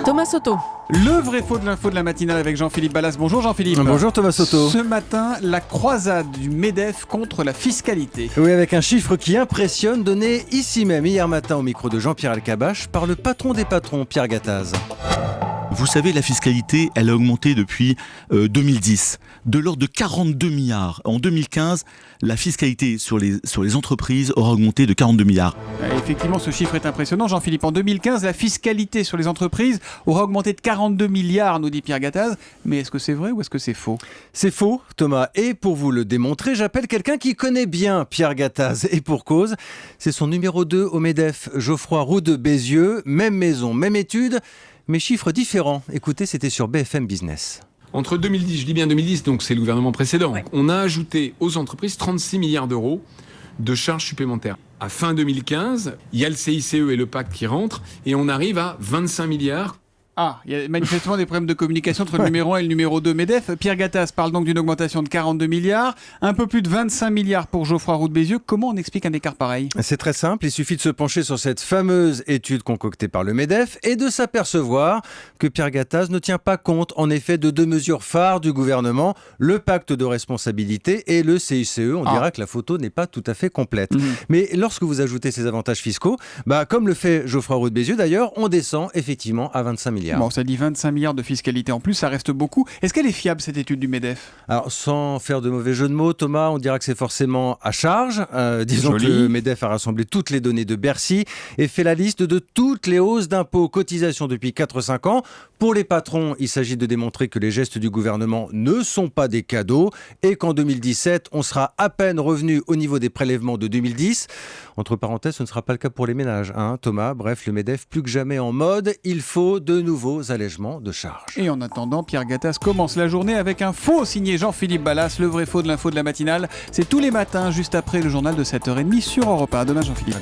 Thomas Soto. Le vrai faux de l'info de la matinale avec Jean-Philippe Ballas. Bonjour Jean-Philippe. Bonjour Thomas Soto. Ce matin, la croisade du MEDEF contre la fiscalité. Oui, avec un chiffre qui impressionne, donné ici même hier matin au micro de Jean-Pierre Elkabbach par le patron des patrons, Pierre Gattaz. Vous savez, la fiscalité, elle a augmenté depuis 2010, de l'ordre de 42 milliards. En 2015, la fiscalité sur les entreprises aura augmenté de 42 milliards. Effectivement, ce chiffre est impressionnant, Jean-Philippe. En 2015, la fiscalité sur les entreprises aura augmenté de 42 milliards, nous dit Pierre Gattaz. Mais est-ce que c'est vrai ou est-ce que c'est faux ? C'est faux, Thomas. Et pour vous le démontrer, j'appelle quelqu'un qui connaît bien Pierre Gattaz. Et pour cause, c'est son numéro 2 au MEDEF, Geoffroy Roux de Bézieux. Même maison, même étude, mais chiffres différents. Écoutez, c'était sur BFM Business. Entre 2010, je dis bien 2010, donc c'est le gouvernement précédent, on a ajouté aux entreprises 36 milliards d'euros de charges supplémentaires. À fin 2015, il y a le CICE et le pacte qui rentrent, et on arrive à 25 milliards. Ah, il y a manifestement des problèmes de communication entre le numéro 1 et le numéro 2 MEDEF. Pierre Gattaz parle donc d'une augmentation de 42 milliards, un peu plus de 25 milliards pour Geoffroy Roux de Bézieux. Comment on explique un écart pareil ? C'est très simple, il suffit de se pencher sur cette fameuse étude concoctée par le MEDEF et de s'apercevoir que Pierre Gattaz ne tient pas compte en effet de deux mesures phares du gouvernement, le pacte de responsabilité et le CICE. On dira que la photo n'est pas tout à fait complète. Mais lorsque vous ajoutez ces avantages fiscaux, comme le fait Geoffroy Roux de Bézieux d'ailleurs, on descend effectivement à 25 milliards. Bon, ça dit 25 milliards de fiscalité en plus, ça reste beaucoup. Est-ce qu'elle est fiable, cette étude du MEDEF ? Alors, sans faire de mauvais jeu de mots, Thomas, on dira que c'est forcément à charge. Disons Joli. que le MEDEF a rassemblé toutes les données de Bercy et fait la liste de toutes les hausses d'impôts, cotisations depuis 4-5 ans. Pour les patrons, il s'agit de démontrer que les gestes du gouvernement ne sont pas des cadeaux et qu'en 2017, on sera à peine revenu au niveau des prélèvements de 2010. Entre parenthèses, ce ne sera pas le cas pour les ménages, Thomas. Bref, le MEDEF plus que jamais en mode, il faut de nouveaux allègements de charges. Et en attendant, Pierre Gattaz commence la journée avec un faux signé Jean-Philippe Ballas, le vrai faux de l'info de la matinale. C'est tous les matins, juste après le journal de 7h30 sur Europe 1. À demain Jean-Philippe.